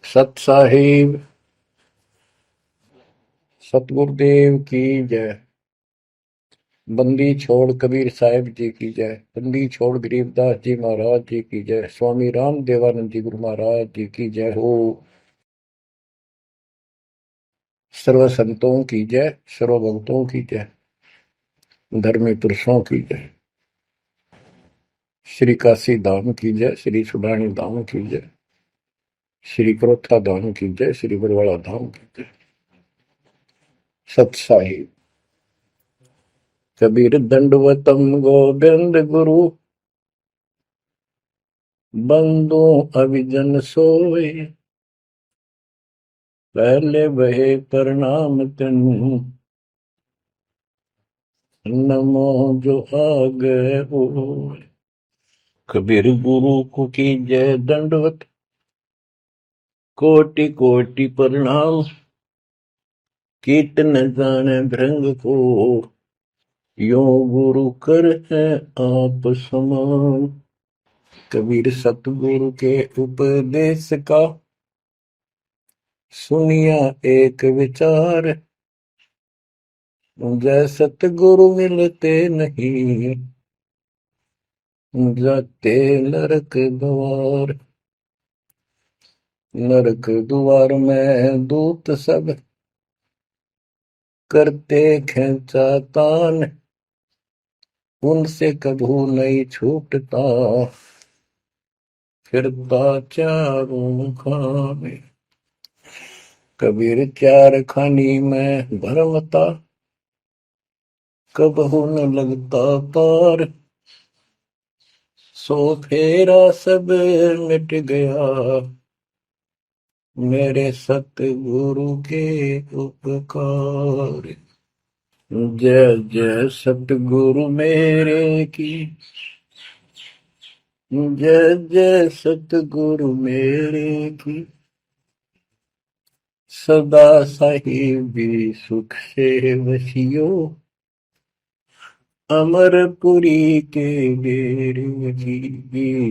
सत साहिब सतगुरुदेव की जय। बंदी छोड़ कबीर साहिब जी की जय। बंदी छोड़ गरीबदास जी महाराज जी की जय। स्वामी राम देवानंद जी गुरु महाराज जी की जय हो। सर्व संतों की जय, सर्व भक्तों की जय, धर्मी पुरुषों की जय। श्री काशी धाम की जय, श्री सुडानी धाम की जय, श्री क्रोथा धाम की जय, श्री बरवाड़ा धाम की जय। सत साहिब कबीर दंडवतम गोविंद गुरु बंदो अभिजन सोए। पहले वहे प्रणाम तिन नमो जो आगे हो। कबीर गुरु को की जय दंडवत कोटि कोटि प्रणाम। कीर्तन जाने भृंग को यो गुरु कर है आप समान। कबीर सतगुरु के उपदेश का सुनिया एक विचार। जय सतगुरु मिलते नहीं जाते नरक द्वार। नरक द्वार में दूत सब करते खेचा तान। उनसे कभू नहीं छूटता फिरता चारों खाने। कबीर चार खानी में भरमता कबहू न लगता पार। सो फेरा सब मिट गया मेरे सतगुरु के उपकार। जय जय सतगुरु मेरे की जय जय सतगुरु मेरे की। सदा साहिबी सुख से वसियो अमरपुरी के डेरे की।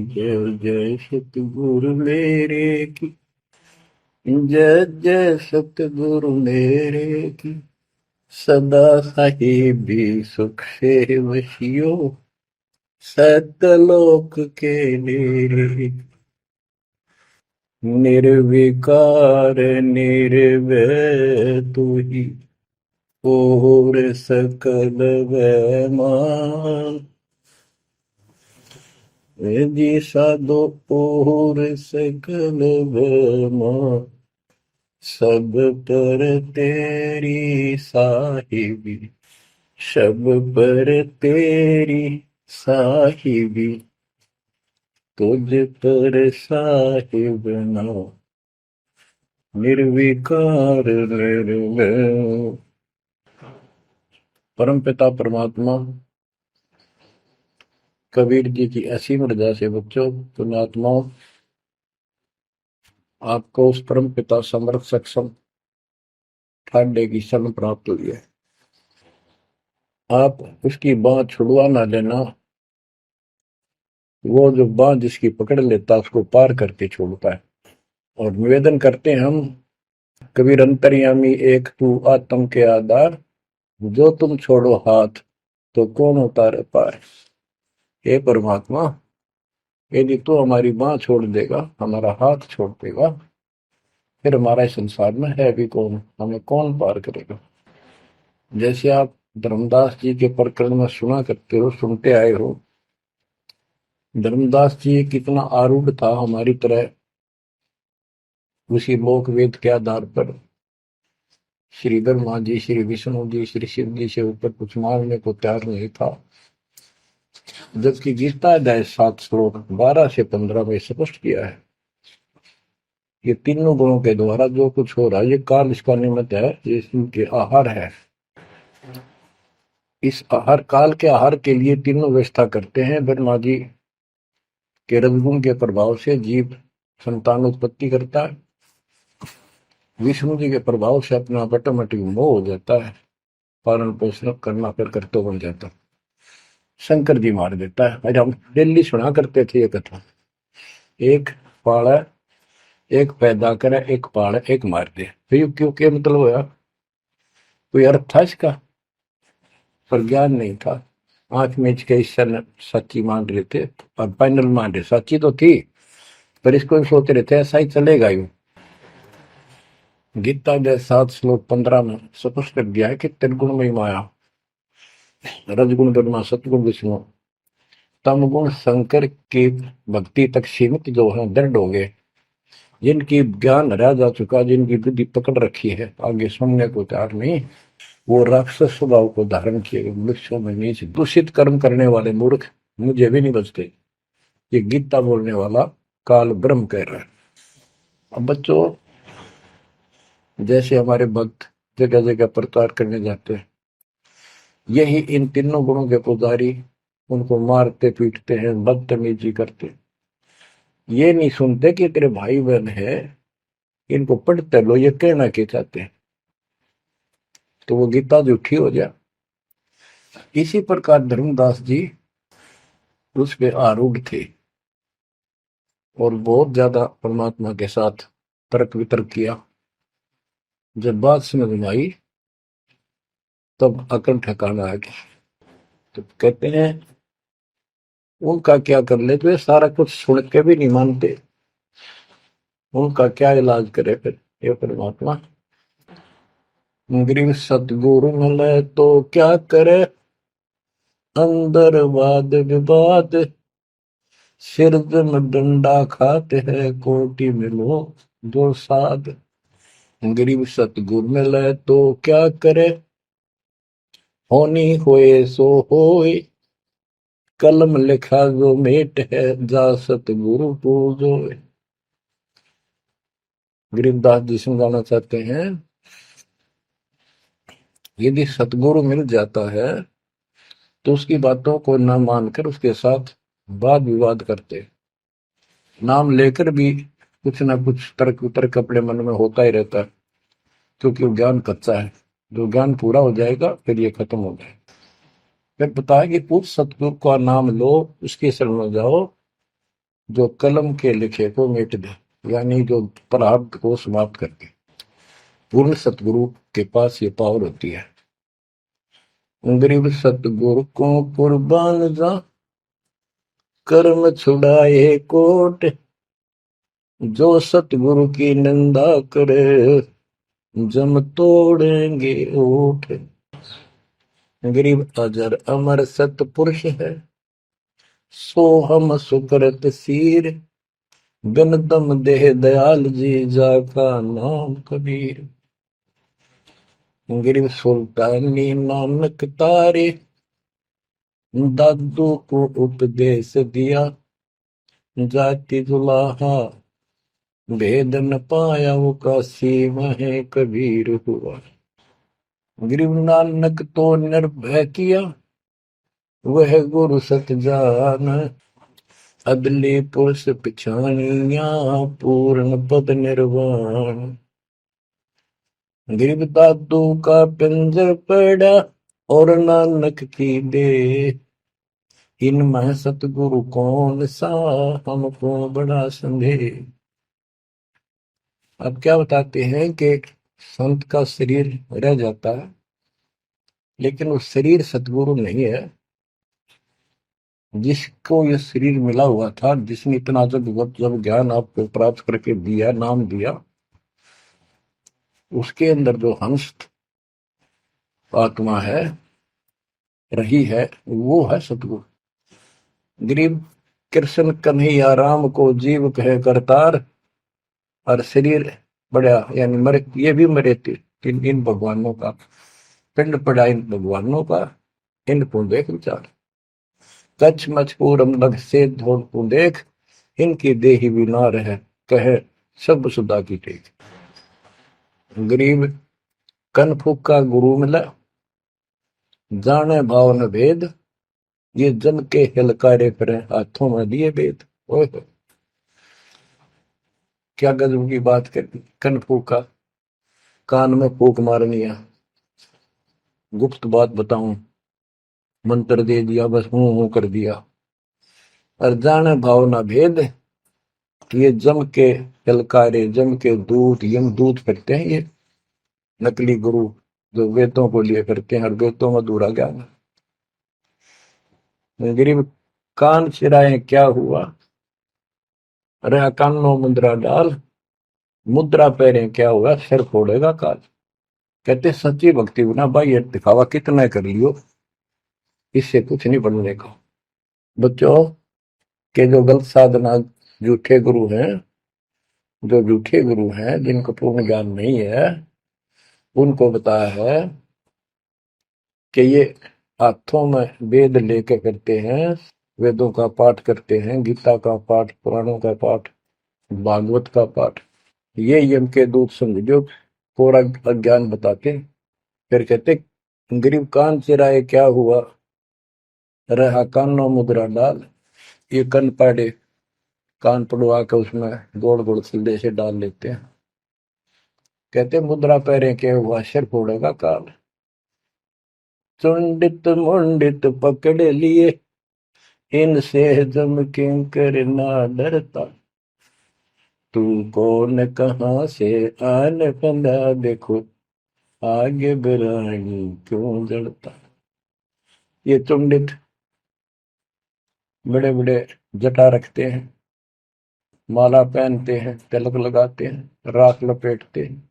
जय जय सतगुरु मेरे की जय जय सतगुरु मेरे की। सदा साहिबी सुख से वसियो सतलोक के डेरे। निर्विकार निर्भय तू ही और सकल वैमान। जी साधो और सकल वैमान। सब पर तेरी साहिबी सब पर तेरी साहिबी। तुझ पर साहिब नाम निर्विकार निर्भय। परम पिता परमात्मा कबीर जी की असीम रजा से बच्चों पुण्यात्माओं आपको उस परम पिता समर्थ सक्षम ठाडे की शरण प्राप्त हुई है। आप उसकी बाह छुड़वा ना लेना। वो जो बाह जिसकी पकड़ लेता उसको पार करके छोड़ता है। और निवेदन करते हैं हम कबीर अंतर्यामी एक तू आत्म के आधार। जो तुम छोड़ो हाथ तो कौन उतारे पार। हे परमात्मा यदि तू हमारी बाह छोड़ देगा हमारा हाथ छोड़ देगा फिर हमारा इस संसार में है भी कौन, हमें कौन पार करेगा। जैसे आप धर्मदास जी के प्रकरण में सुना करते हो, सुनते आए हो। धर्मदास जी कितना आरूढ़ था हमारी तरह। उसी लोक वेद के आधार पर श्री ब्रह्मा जी श्री विष्णु जी श्री शिव जी से ऊपर कुछ मांगने को तैयार नहीं था। जबकि गीता अध्याय 7 श्लोक 12 से 15 में स्पष्ट किया है ये तीनों गुणों के द्वारा जो कुछ हो रहा है ये काल इसका निमित्त है, ये इनके आहार है। इस आहार काल के आहार के लिए तीनों व्यवस्था करते हैं। ब्रह्मा जी के रजगुण के प्रभाव से जीव संतान उत्पत्ति करता है। विष्णु जी के प्रभाव से अपना ऑटोमेटिक मोह हो जाता है, पालन पोषण करना फिर कर्तव्य बन जाता है। शंकर जी मार देता है। आज हम डेली सुना करते थे ये कथा। एक पाड़ा एक पैदा करे, एक पाले, एक मार दे। फिर क्यों क्या मतलब होया? कोई अर्थ था इसका? पर ज्ञान नहीं था। आंख मीच के ईश्वर सच्ची मान रहे थे और फाइनल मान रहे, सच्ची तो थी पर इसको भी सोच रहे थे ऐसा ही चलेगा यूं। गीता के 7 श्लोक 15 में स्पष्ट कर दिया है कि त्रिगुण में माया, रजगुण ब्रह्मा, सतगुण विष्णु, तम गुण शंकर की भक्ति तक सीमित जो है दृढ़ हो गए, जिनकी ज्ञान हरा जा चुका, जिनकी बुद्धि पकड़ रखी है, आगे सुनने को तैयार नहीं, वो राक्षस स्वभाव को धारण किए गए मनुष्यों में नीच दूषित कर्म करने वाले मूर्ख मुझे भी नहीं बचते। ये गीता बोलने वाला काल ब्रह्म कह रहा है। अब बच्चों, जैसे हमारे भक्त जगह जगह प्रचार करने जाते हैं, यही इन तीनों गुणों के पुजारी उनको मारते पीटते हैं, बदतमीजी करते, ये नहीं सुनते कि तेरे भाई बहन है, इनको पढ़ते लो, ये कहना क्या चाहते हैं, तो वो गीता झूठी हो जाए। इसी प्रकार धर्मदास जी उस पे आरूढ़ थे और बहुत ज्यादा परमात्मा के साथ तर्क वितर्क किया। जब बात समझ में आई तब अकल ठिकाना आ गया। तो कहते हैं उनका क्या कर ले, तो ये सारा कुछ सुन के भी नहीं मानते, उनका क्या इलाज करे फिर ये परमात्मा। गरीब सतगुरु मिले तो क्या करे, अंदर वाद विवाद, सिरजन डंडा खाते हैं, कोटि मिलो दो साध। गरीब सतगुरु मिले तो क्या करे, होनी होए सो होए, कलम लिखा जो मेट है, जा सतगुरु पूजो। गरीबदास जी समझाना चाहते हैं, यदि सतगुरु मिल जाता है तो उसकी बातों को न मानकर उसके साथ वाद विवाद करते, नाम लेकर भी कुछ ना कुछ तर्क वितर्क अपने मन में होता ही रहता है, क्योंकि वो ज्ञान कच्चा है। जो ज्ञान पूरा हो जाएगा फिर ये खत्म हो जाएगा। फिर बताया कि उस सतगुरु का नाम लो, उसकी शरण में जाओ जो कलम के लिखे को मिट दे, यानी जो प्रारब्ध को समाप्त कर दे। पूर्ण सतगुरु के पास ये पावर होती है। गरीब सतगुरु को कुर्बान जा, कर्म छुड़ाए कोट, जो सतगुरु की निंदा करे, जम तोड़ेंगे ओठ। गरीब अजर अमर सतपुरुष है, सो हम सुकृत सीर, बिन दम देह दयाल जी, जाका नाम कबीर। गरीब सुल्तानी नानक तारे, दादू को उपदेश दिया, जाति जुलाहा भेद न पाया, वो काशी में कबीर हुआ। गरीब नानक तो निर्भय किया, वह गुरु सत जान, अदले पुरुष पिछानिया, पूर्ण पद निर्वाण। गरीब दादू का पिंजर पड़ा, और नानक की दे, इनमें सतगुरु कौन सा, हमको बड़ा संदेह। अब क्या बताते हैं कि संत का शरीर रह जाता है, लेकिन वो शरीर सतगुरु नहीं है। जिसको ये शरीर मिला हुआ था, जिसने इतना जब ज्ञान आपको प्राप्त करके दिया, नाम दिया, उसके अंदर जो हंस आत्मा है, रही है, वो है सतगुरु। गरीब कृष्ण कन्हैया राम को जीव कहे करतार, और शरीर बड़ा यानी मरे, ये भी मरे थे इन भगवानों का, पिंड पड़ा इन भगवानों का, इनको देख विचार, कच्छ मचपूरम लग से धोल को देख, इनकी देही भी ना रहे, कहे सब सुधा की टेक। गरीब कनफू का गुरु मिला, जाने भाव न भेद, ये जन के हिलकारे फिरे, हाथों में दिए भेद। ओए क्या गजब की बात कर दी। कनफू का कान में फूक मारनी है, गुप्त बात बताऊं, मंत्र दे दिया, बस हूं कर दिया, और जाने भाव न भेद, ये जम के ललकारे, जम के दूत, यम दूत करते हैं ये नकली गुरु जो वेदों को लिए करते हैं और वेदों में अधूरा ज्ञान। गरीब कान चिराए क्या हुआ, रहा कानों मुद्रा डाल, मुद्रा पहरे क्या हुआ, सिर फोड़ेगा काल। कहते सच्ची भक्ति बिना भाई ये दिखावा कितना कर लियो, इससे कुछ नहीं बनने का। बच्चों के जो गलत साधना, झूठे गुरु हैं, जो झूठे गुरु हैं जिनको पूर्ण ज्ञान नहीं है, उनको बताया है कि ये हाथों में वेद लेके करते हैं, वेदों का पाठ करते हैं, गीता का पाठ, पुराणों का पाठ, भागवत का पाठ। ये यम के दूत समझो कोरा अज्ञान बताते। फिर कहते गरीब कान चिराए क्या हुआ, रहा कानों मुद्रा डाल। ये कन पाड़े, कान पड़वा के उसमें गोड़ गोड़ सिल्ले से डाल लेते हैं। कहते मुद्रा पैरे के हुआ, सिर फोड़ेगा काल। चुंडित मुंडित पकड़ लिए, इनसे जम किंकर ना डरता। तू कौन कहाँ से आन बंदा, देखो आगे बिरानी क्यों जड़ता। ये चुंडित बड़े बड़े जटा रखते हैं, माला पहनते हैं, तिलक लगाते हैं, राख लपेटते हैं,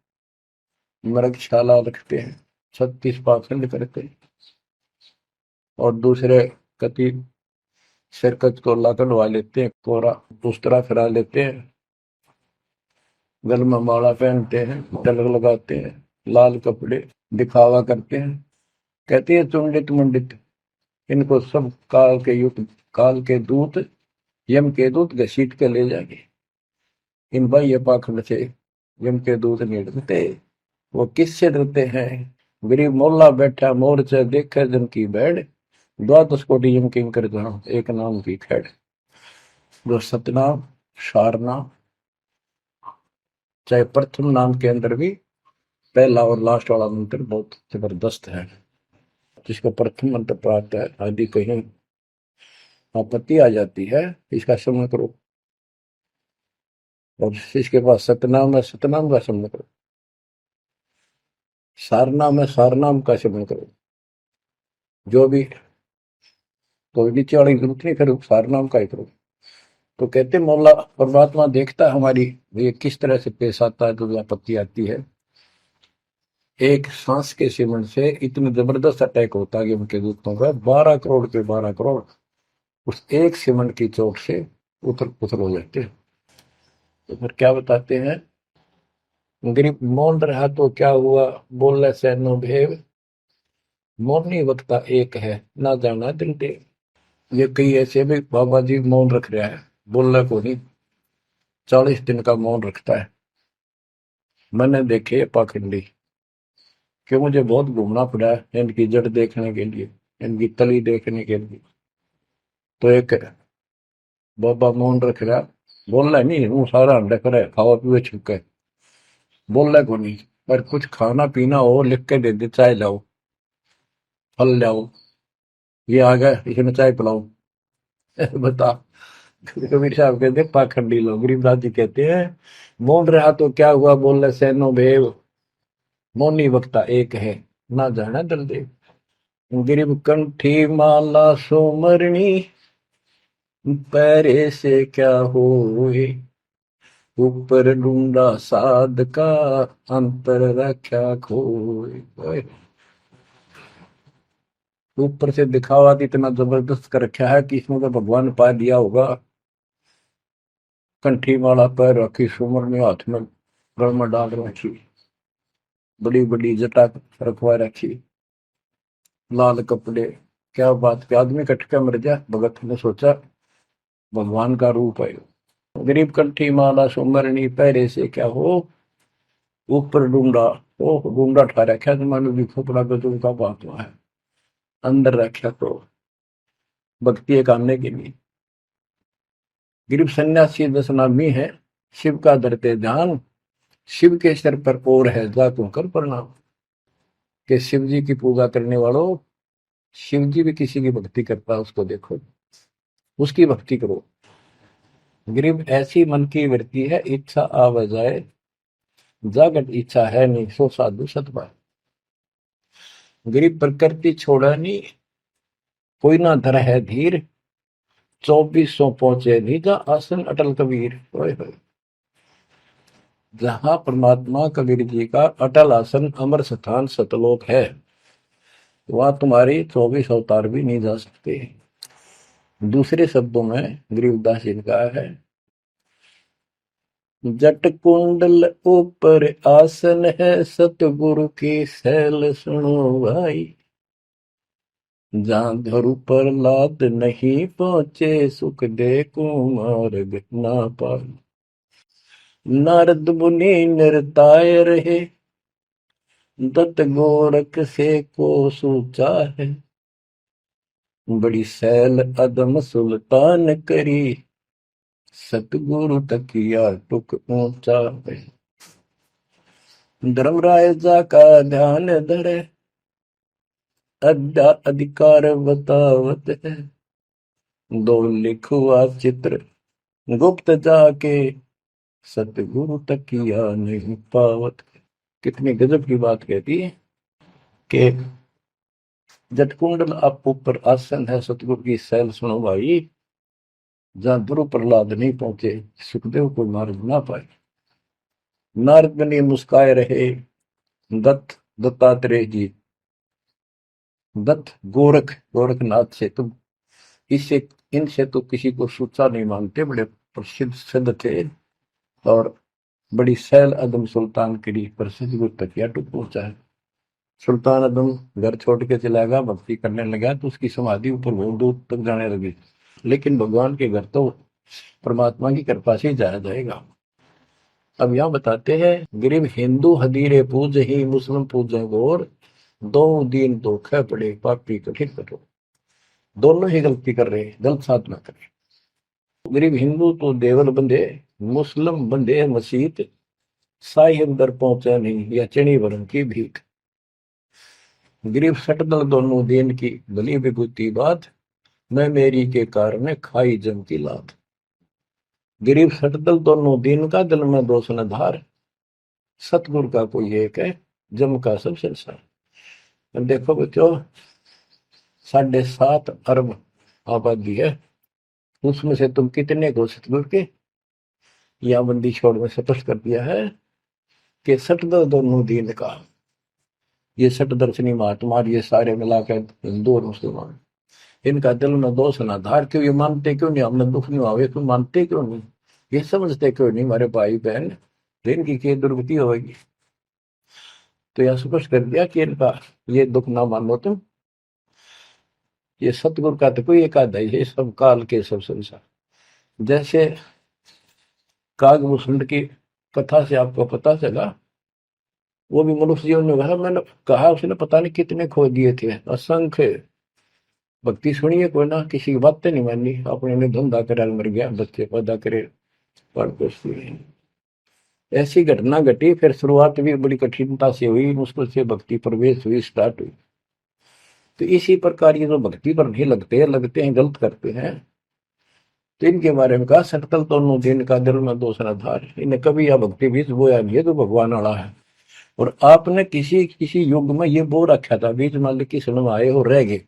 मृगशाला रखते हैं, 36 पाखंड करते हैं, और दूसरे कति सिरकत को कटवा लेते हैं, कोरा दूसरा फिरा लेते हैं, गल में माला पहनते हैं, तिलक लगाते हैं, लाल कपड़े दिखावा करते हैं। कहते हैं चुंडित मुंडित, इनको सब काल के युग, काल के दूत, यम के दूत घसीट के ले जाएंगे। इन बाह्य पाखंड से यम के दूत नहीं डरते। वो किससे डरते हैं, गरीब मोल्ला बैठा मोर्चा देखे जन की बैठ, द्वादश कोटि यम किंकर जानो, एक नाम की खैड़। जो सतनाम, सारनाम, चाहे प्रथम नाम के अंदर भी पहला और लास्ट वाला मंत्र बहुत जबरदस्त है। जिसका प्रथम मंत्र प्राप्त है, आदि कहीं आपत्ति आ जाती है, इसका स्मरण करो। और इसके पास सतनाम है, सतनाम का स्मरण करो। सारनाम है, सारनाम का स्मरण करो। जो भी कोई नीचे वाली जरूरत नहीं करो, सारनाम का ही करो। तो कहते मौला परमात्मा देखता है हमारी ये किस तरह से पेश आता है, जो आपत्ति आती है। एक सांस के सिमरण से इतने जबरदस्त अटैक होता है कि उनके दूतों का 12 करोड़ के 12 करोड़ उस एक सिमरण की चोट से उतर पुतर हो जाते हैं। तो फिर क्या बताते हैं, गरीब मौन रहा तो क्या हुआ, बोले सैनो भेव, मौनी वक्ता एक है, ना जाना दिल देव। ये कई ऐसे भी बाबा जी मौन रख रहा है, बोलने को नहीं, 40 दिन का मौन रखता है। मैंने देखे पाखंडी कि मुझे बहुत घूमना पड़ा है इनकी जड़ देखने के लिए, इनकी तली देखने के लिए। तो एक बाबा मौन रख रहा, बोलना नहीं, वो सारा अंडा करे खावा पीवे छुके, बोलना को नहीं। पर कुछ खाना पीना हो लिख के दे दे, चाय लाओ, फल लाओ, ये आ गया इसमें चाय पिलाओ। बता। कबीर साहब कहते पाखंडी लोग, गरीबदास जी कहते हैं मौन रहा तो क्या हुआ, बोले सैनो भेव, मौनी वक्ता एक है, ना जाना दल देव। गिरिब कंठी माला सोमरणी, पैरे से क्या होए, ऊपर ढूंढा साध का, अंतर रख्या खोए। ऊपर से दिखावा इतना जबरदस्त कर रखा है कि इसमें तो भगवान पा दिया होगा। कंठी माला पैर रखी, सुमरनी हाथ में गल में डाल रखी, बड़ी बड़ी जटा रखवा रखी, लाल कपड़े। क्या बात पे आदमी कट के मर जाए, भगत ने सोचा भगवान का रूप है। गरीब कंठी माला सुमरनी, पैरे से क्या हो, ऊपर डूंडा, ओ डूंडा ठा रखा जमाने भी खोपड़ा गजू का बात है, अंदर रखा तो भक्ति करने के लिए। गरीब सन्यासी 10 नामी है, शिव का धरते ध्यान, शिव के सर पर और है जातों कर प्रणाम। कि शिव जी की पूजा करने वालों, शिव जी भी किसी की भक्ति करता है, उसको देखो, उसकी भक्ति करो। गरीब ऐसी मन की वृत्ति है, इच्छा आव जाए, जागत इच्छा है नहीं, सो साधु सतपाए। गरीब प्रकृति छोड़ा नहीं, कोई ना धर है धीर, 2400 पहुंचे धीजा, आसन अटल कबीर। ओए होए। जहां परमात्मा कबीर जी का अटल आसन अमर स्थान सतलोक है, वहां तुम्हारी 24 अवतार भी नहीं जा सकते। दूसरे शब्दों में गरीबदास जी ने कहा है, जट कुंडल ऊपर आसन है, सतगुरु की सैल सुनो भाई। जहां धरु पर लाद नहीं पहुंचे, सुख दे को मार्ग ना पाए। नारद मुनि निरताय रहे, दत्त गोरख से को सूचा है। बड़ी सैल अदम सुल्तान करी, सतगुरु तकिया टुक ऊंचा है। धर्मराय जा का ध्यान धरे, अद्या अधिकार बतावत है। दो लिखुआ चित्र गुप्त जाके, सतगुरु तकिया नहीं पावत। कितनी गजब की बात कहती है कि जटकुंडल आप ऊपर आसन है, सतगुरु की सैल सुनो भाई। जहां ध्रुव प्रहलाद नहीं पहुंचे, सुखदेव को मार्ग ना पाए। नारद मुनि मुस्काए रहे, दत्त दत्तात्रेय जी, दत्त गोरख गोरखनाथ से तुम इससे इनसे तो किसी को सूचा नहीं मानते, बड़े प्रसिद्ध सिद्ध थे। और बड़ी सैल अदम सुल्तान की प्रसिद्ध गुरु तकिया टूट पहुंचा है। सुल्तान अदम घर छोड़ के चला गया, भक्ति करने लगा, तो उसकी समाधि ऊपर बहुत दूर तक जाने लगी। लेकिन भगवान के घर तो परमात्मा की कृपा से ही जाया जाएगा। अब यहां बताते हैं, गरीब हिंदू हदीरे पूज ही, मुस्लिम पूजे गौर, दो दीन धोखे पड़े, पापी कठिन कठोर। दोनों ही गलती कर रहे हैं, गलत साधना कर रहे। गरीब हिंदू तो देवल बंधे, मुस्लिम बंधे मसीत, साई अंदर पहुंचा नहीं, या चणी वरण की भीख। गरीब सटदल दोनों दीन की भली विभूति बात, मैं मेरी के कारण खाई जम की लात। गरीब सटदल दोनों दीन का, दिल में दोष न धार, सतगुरु का कोई एक है, जम का सब संसार। देखो बच्चों, 7.5 अरब आबादी है, उसमें से तुम कितने को सतगुरु के या बंदी छोड़ में स्पष्ट कर दिया है कि सटदल दोनों दीन का। ये सट दर्शनी महात्मा, ये सारे मिलाकर हिंदू और मुसलमान, इनका दिल में दोष ना धार। क्यों ये मानते क्यों नहीं, हमने दुख नहीं आवे, क्यों मानते क्यों नहीं, ये समझते क्यों नहीं हमारे भाई बहन, इनकी क्या दुर्गति होगी। तो यह स्पष्ट कर दिया कि इनका ये दुख ना मानो तुम, ये सतगुरु का तो कोई एक आधा ही है, सब काल के सब संसार। जैसे कागभूषण की कथा से आपको पता चला, वो भी मनुष्य जीवन में कहा, मैंने कहा उसने पता नहीं कितने खो दिए थे, असंख्य। भक्ति सुनिए, कोई ना किसी की बातें नहीं मानी, अपने ने धंधा करे मर गया, बच्चे पैदा करे पढ़ पोषती। ऐसी घटना घटी, फिर शुरुआत भी बड़ी कठिनता से हुई, मुश्किल से भक्ति प्रवेश हुई, स्टार्ट हुई। तो इसी प्रकार ये जो भक्ति पर नहीं लगते हैं गलत करते हैं, तो इनके बारे में कहा, सकल दोनों दिन का दिल में दोसरा धार, इन्हें कभी यह भक्ति बीज बोया नहीं है, तो भगवान वाला है। और आपने किसी किसी युग में ये बो रखा था, बीच मान ली किसी में आए हो रह गए,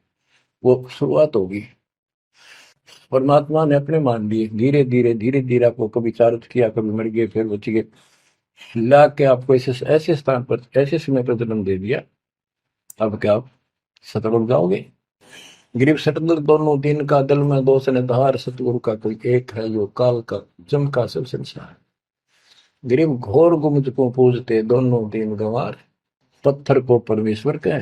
वो शुरुआत होगी। परमात्मा ने अपने मान लिए, धीरे धीरे धीरे धीरे आपको कभी चारित किया, कभी मर गए, फिर बच गए, ला के आपको ऐसे ऐसे स्थान पर ऐसे समय पर जन्म दे दिया। अब क्या आप सतत उठ जाओगे। गरीब सतगुरु दोनों दिन का, दिल में दोष ने धार, सतगुरु का कोई एक है, जो काल का जम का सब संसार। गरीब घोर गुमज को पूजते, दोनों दिन गंवार, पत्थर को परमेश्वर कहे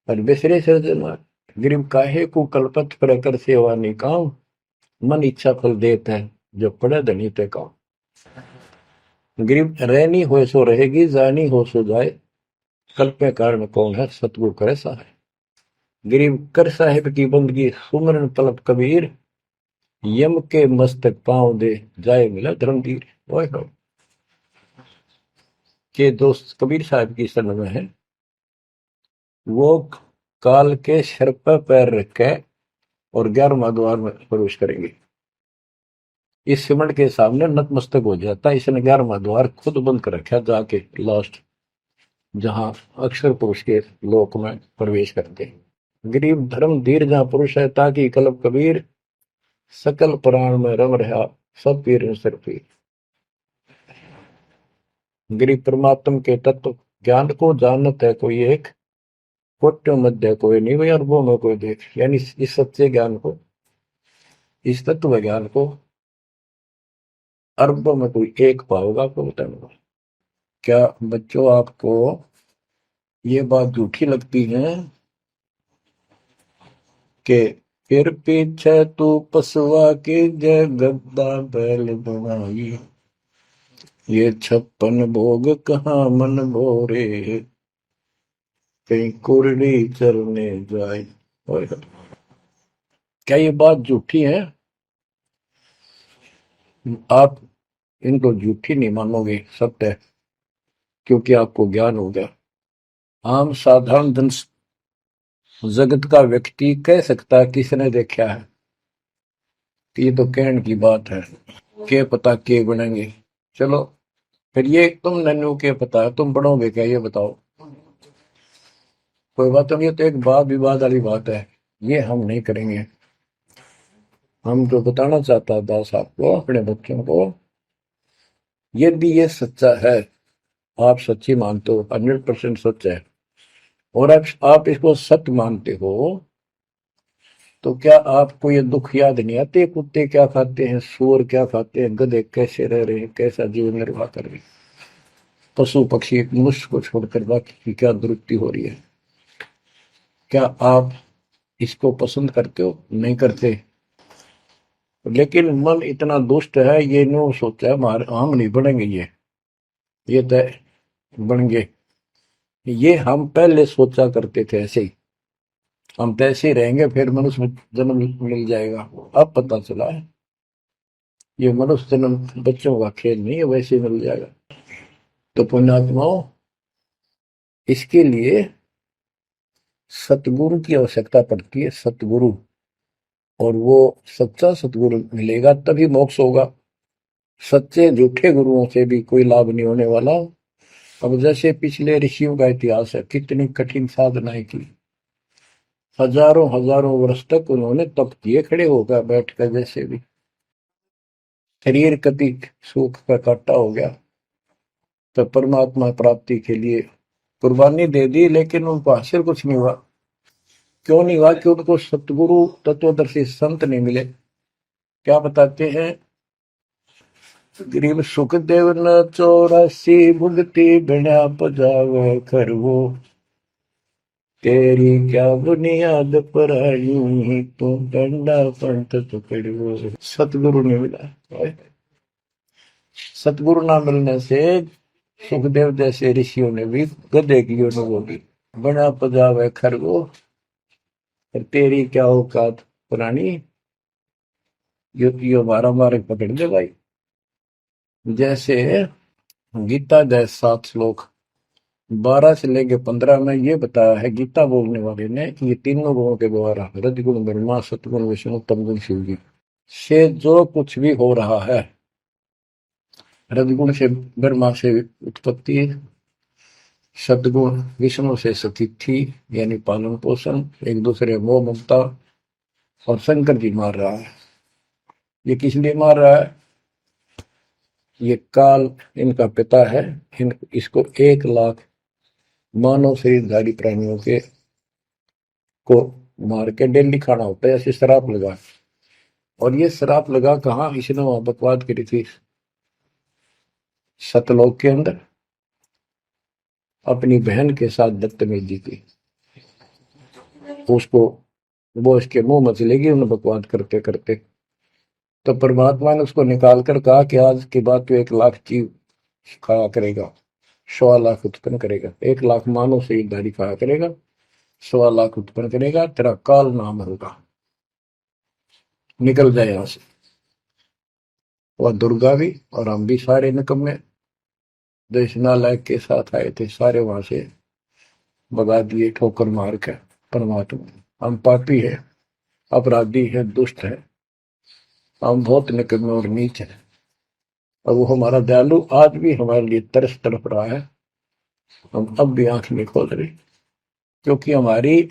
पर बिसरे सृजनहार। गरीब काहे को कलपत पर कर सेवा निकाम, मन इच्छा फल देता है, जो पड़े धनी ते काम। गरीब रहनी हो सो रहेगी, जानी हो सो जाए, कल्पे कारण कौन है, सतगुरु करे सहाय। गरीब कर साहिब की बंदगी, सुमरन तलब कबीर, यम के मस्तक पांव दे, जाए मिला धर्मवीर। ओए हो के दोस्त कबीर साहब की शरण में है, वो काल के सिर पर पैर रख के और 11वां द्वार में प्रवेश करेंगे। इस सिमट के सामने नतमस्तक हो जाता है। इसने 11वां द्वार खुद बंद कर रखा जाके लास्ट, जहां अक्षर पुरुष के लोक में प्रवेश करते। गरीब धर्म धीर जहां पुरुष है, ताकि कलब कबीर सकल प्राण में रम रहा सब पीर सर पीर। गरीब परमात्म के तत्व ज्ञान को जानत है कोई एक, कोट्यों मध्य कोई नहीं भाई, अरबों में कोई देख। यानी इस सच्चे ज्ञान को, इस तत्व ज्ञान को अरबों में कोई एक पाओगा, आपको बताऊंगा। क्या बच्चों आपको ये बात झूठी लगती है कि फिर पीछे तू पसुआ की जय गद्दा बैल बनाई, ये 56 भोग कहाँ मन भोरे, कहीं कुरड़ी चरने जाए। क्या ये बात झूठी है? आप इनको झूठी नहीं मानोगे, सत्य है, क्योंकि आपको ज्ञान हो गया। आम साधारण धन जगत का व्यक्ति कह सकता है किसने देखा है, तो ये तो कहने की बात है, के पता के बनेंगे। चलो फिर ये तुम नन्नू के पता है, तुम बढ़ोगे क्या, ये बताओ। कोई बात नहीं, ये तो एक वाद विवाद वाली बात है, ये हम नहीं करेंगे। हम जो बताना चाहता दास आपको, अपने बच्चों को, यदि ये सच्चा है, आप सच्ची मानते हो, 100% सच है, और आप इसको सत्य मानते हो, तो क्या आपको ये दुख याद नहीं आते? कुत्ते क्या खाते हैं, सूअर क्या खाते हैं, गधे कैसे रह रहे हैं, कैसा जीवन निर्वाह कर रहे हैं, पशु पक्षी एक मनुष्य को छोड़कर बाकी की क्या दुरुक्ति हो रही है। क्या आप इसको पसंद करते हो? नहीं करते। लेकिन मन इतना दुष्ट है, ये नो सोचा है हम नहीं बनेंगे, ये तय बन गए। ये हम पहले सोचा करते थे ऐसे ही, हम तो ऐसे ही रहेंगे, फिर मनुष्य जन्म मिल जाएगा। अब पता चला है ये मनुष्य जन्म बच्चों का खेल नहीं है, वैसे ही मिल जाएगा। तो पुण्यात्माओं, इसके लिए सतगुरु की आवश्यकता पड़ती है, सतगुरु। और वो सच्चा सतगुरु मिलेगा तभी मोक्ष होगा। सच्चे झूठे गुरुओं से भी कोई लाभ नहीं होने वाला। अब जैसे पिछले ऋषियों का इतिहास है, कितनी कठिन साधनाएं की, हजारों हजारों वर्ष तक उन्होंने तप किए, खड़े होकर बैठकर, जैसे भी शरीर कति सुख का काटा हो गया, तो परमात्मा प्राप्ति के लिए कुर्बानी दे दी, लेकिन उनको हासिल कुछ नहीं हुआ। क्यों नहीं हुआ? कि उनको सतगुरु तत्वदर्शी संत नहीं मिले। क्या बताते हैं? गरीब सुखदेव न 84 भुगती बिना पजावे खरवो, तेरी क्या बुनियाद पर आई, तू डंडा पंथ पकड़ो। सतगुरु नहीं मिला। सतगुरु ना मिलने से सुखदेव जैसे ऋषियों ने भी गधे की अनुभूति, बना पजावे खरगो, तेरी क्या औकात पुरानी, यो मारा मारे पकड़ दे भाई। जैसे गीता जैसे 7 श्लोक 12 से लेके 15 में ये बताया है गीता बोलने वाले ने कि ये तीनों गुणों के द्वारा, रजगुण ब्रह्मा, सतगुण विष्णु, तमगुण शिव जी, से जो कुछ भी हो रहा है, रजगुण से ब्रह्मा से उत्पत्ति, सदगुण विष्णु से स्थिति यानी पालन पोषण, एक दूसरे मोह ममता, और शंकर जी मार रहा है। ये किस लिए मार रहा है? ये काल इनका पिता है, इसको 1 लाख मानव शरीरधारी प्राणियों के को मार के डेली खाना होता है, ऐसे शराब लगा। और ये शराब लगा कहाँ? इसने वहां बकवाद करी थी सतलोक के अंदर, अपनी बहन के साथ बदतमीजी की। उसको वो इसके मुंह में चलेगी उन्हें बकवाद करते करते। तो परमात्मा ने उसको निकाल कर कहा कि आज के बाद तो 1 लाख जीव खाया करेगा, 1.25 लाख उत्पन्न करेगा, 1 लाख मानव से दाढ़ी खाया करेगा, 1.25 लाख उत्पन्न करेगा, तेरा काल नाम होगा, निकल जाए यहां से। और दुर्गा भी और हम भी सारे निकम्मे जो इस नालायक के साथ आए थे, सारे वहां से भगा दिए ठोकर मार के। परमात्मा, हम पापी है, अपराधी है, दुष्ट है, हम बहुत निकम्मे और नीच हैं, और वो हमारा दयालु आज भी हमारे लिए तरस तड़प रहा है। हम अब भी आंख नहीं खोल रहे, क्योंकि हमारी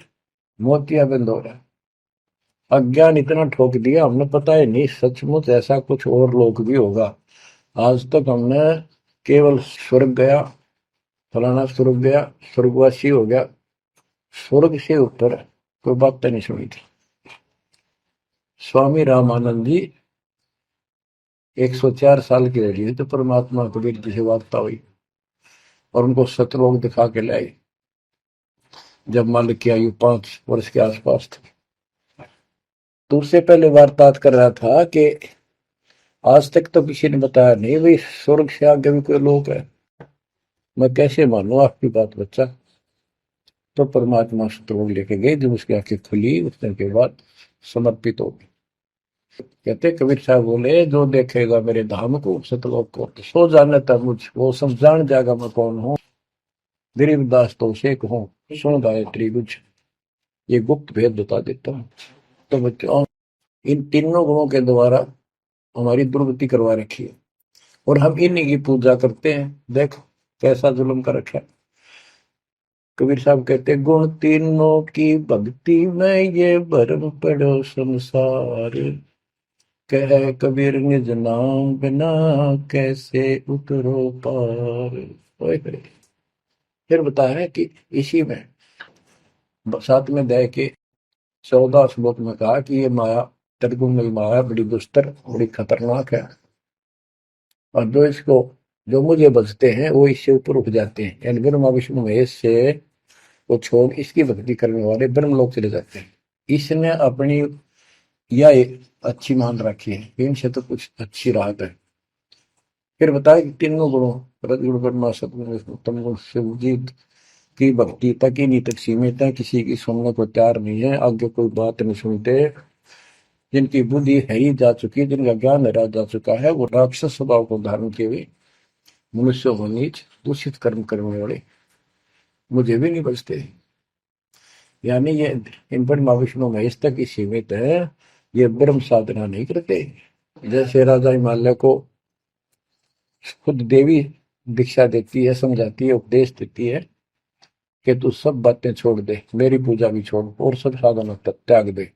मोतियां बंद हो रहा है। अज्ञान इतना ठोक दिया, हमने पता ही नहीं सचमुच ऐसा कुछ और लोग भी होगा। आज तक हमने केवल स्वर्ग गया, फलाना स्वर्ग गया, स्वर्गवासी हो गया, स्वर्ग से ऊपर कोई बात तो नहीं सुनी थी। स्वामी रामानंद जी 104 साल की रही तो परमात्मा कबीर जी से वार्ता हुई और उनको सतलोक दिखा के लाई, जब मालिक की आयु 5 वर्ष के आसपास थी। तो उससे पहले वार्तालाप कर रहा था कि आज तक तो किसी ने बताया नहीं भाई स्वर्ग से आगे भी कोई लोक है, मैं कैसे मानूं आपकी बात बच्चा। तो परमात्मा सतलोक लेके गए, जब उसकी आंखें खुली उतने के बाद समर्पित हो गई। कहते कबीर साहब बोले, जो देखेगा मेरे धाम को सतलोक को तो सो जाने तक मुझ वो सब जान जाएगा मैं कौन हूँ। गरीबदास तो उसे कहूँ, सुन गायत्री गुझ, ये गुप्त भेद बता देता हूँ। तो बच्चों, इन तीनों गुणों के द्वारा हमारी दुर्गति करवा रखी है, और हम इन्हीं की पूजा करते हैं। देख कैसा जुल्म कर रखा है। कबीर साहब कहते, गुण तीनों की भक्ति में ये भरम पड़ो संसार, कह कबीर निज नाम बिना कैसे उतरो पार। ओए होए। फिर बताया है कि इसी में 7वें अध्याय के 14 श्लोक में कहा कि ये माया, त्रिगुण माया बड़ी दुस्तर, बड़ी खतरनाक है, और जो मुझे बचते हैं वो इससे ऊपर उठ जाते हैं, यानी ब्रह्मा विष्णु महेश से वो छोड़ इसकी भक्ति करने वाले ब्रह्मलोक चले जाते हैं। इसने अपनी यह अच्छी मान रखी है, इनसे तो कुछ अच्छी राहत है। फिर बताया कि तीनों गुणों, रजगुण ब्रह्मा सतगुण विष्णु तम गुण शिव जी की भक्ति तक ही नहीं तक सीमित है, किसी की सुनने को तैयार नहीं है, आगे कोई बात नहीं सुनते। जिनकी बुद्धि है ही जा चुकी है, जिनका ज्ञान हरा जा चुका है, वो राक्षस स्वभाव को धारण किए हुए मनुष्य को नीच दूषित कर्म करने वाले मुझे भी नहीं बचते। यानी ये इन पर माँ विष्णु महेश तक ही सीमित है, ये ब्रह्म साधना नहीं करते। जैसे राजा हिमालय को खुद देवी दीक्षा देती है, समझाती है, उपदेश देती है कि तू सब बातें छोड़ दे, मेरी पूजा भी छोड़ और सब साधना त्याग दे,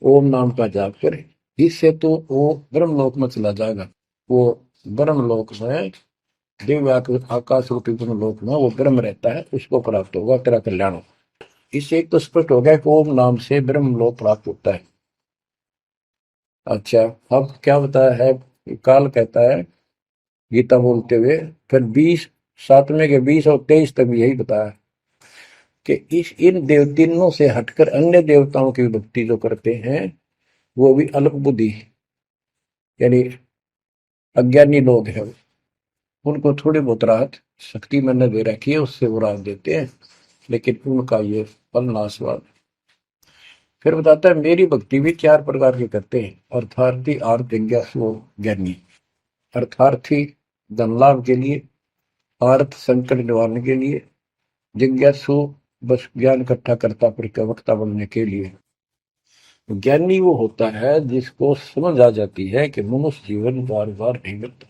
ओम नाम का जाप करे, इससे तो वो ब्रह्मलोक में चला जाएगा। वो ब्रह्मलोक में दिव्य आकाश रूपी ब्रह्मलोक में वो ब्रह्म रहता है, उसको प्राप्त होगा, तेरा कल्याण होगा। इससे एक तो स्पष्ट हो गया कि ओम नाम से ब्रह्मलोक प्राप्त होता है। अच्छा, अब क्या बताया है, काल कहता है गीता बोलते हुए, फिर 7वें के 20 और 23 तक भी यही बताया कि इन देव तीनों से हटकर अन्य देवताओं की भक्ति जो करते हैं वो भी अल्प बुद्धि, यानी अज्ञानी लोग हैं, उनको थोड़ी बहुत राहत शक्ति मैंने दे रखी है, उससे वो राहत देते हैं, लेकिन उनका ये फल नाशवान। फिर बताता है मेरी भक्ति भी 4 प्रकार की करते हैं, अर्थार्थी, आर्थ, जिज्ञासु, ज्ञानी। अर्थार्थी धन लाभ के लिए, आर्थ संकट निवारने के लिए, जिज्ञासु बस ज्ञान इकट्ठा करता प्रवक्ता बनने के लिए। ज्ञानी वो होता है जिसको समझ आ जाती है कि मनुष्य जीवन बार बार नहीं मिलता,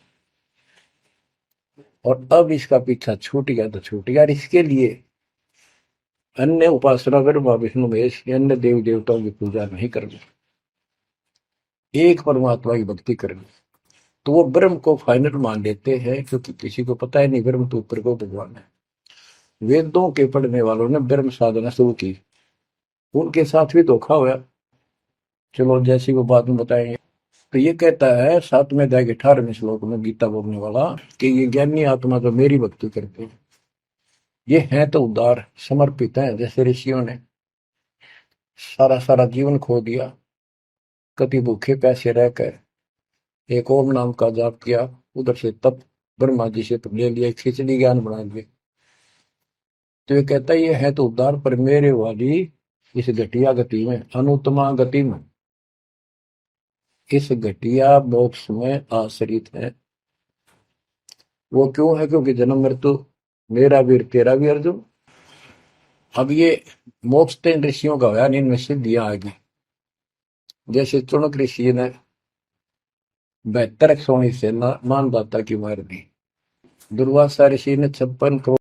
और अब इसका पीछा छूट गया तो छूट गया, इसके लिए अन्य उपासना ब्रह्मा विष्णु महेश अन्य देव देवताओं की पूजा नहीं करनी, एक परमात्मा की भक्ति करनी। तो वो ब्रह्म को फाइनल मान लेते हैं, क्योंकि किसी को पता ही नहीं ब्रह्म तो ऊपर को भगवान है। वेदों के पढ़ने वालों ने ब्रह्म साधना शुरू की, उनके साथ भी धोखा हुआ। चलो जैसी वो बात में बताएंगे। तो ये कहता है 7वें अध्याय के 18वें श्लोक में गीता बोलने वाला कि ये ज्ञानी आत्मा तो मेरी भक्ति करते हैं, ये हैं तो उदार समर्पित है, जैसे ऋषियों ने सारा सारा जीवन खो दिया, कभी भूखे प्यासे रहकर एक ओम नाम का जाप किया, उधर से तप ब्रह्मा जी से ले लिया, खिचड़ी ज्ञान बना दिए। तो ये कहता है ये है तो उद्धार, पर मेरे वाली इस घटिया गति में, अनुत्तमा गति में, इस घटिया मोक्ष में आश्रित है। वो क्यों है, क्योंकि जन्म मृत्यु मेरा वीर तेरा भी अर्जुन। अब ये मोक्ष तो ऋषियों का होया, इनमें सिद्धियां आ गई। जैसे चुनक ऋषि ने 72 सोनी से मानदाता की मार दी। दुर्वासा ऋषि ने 56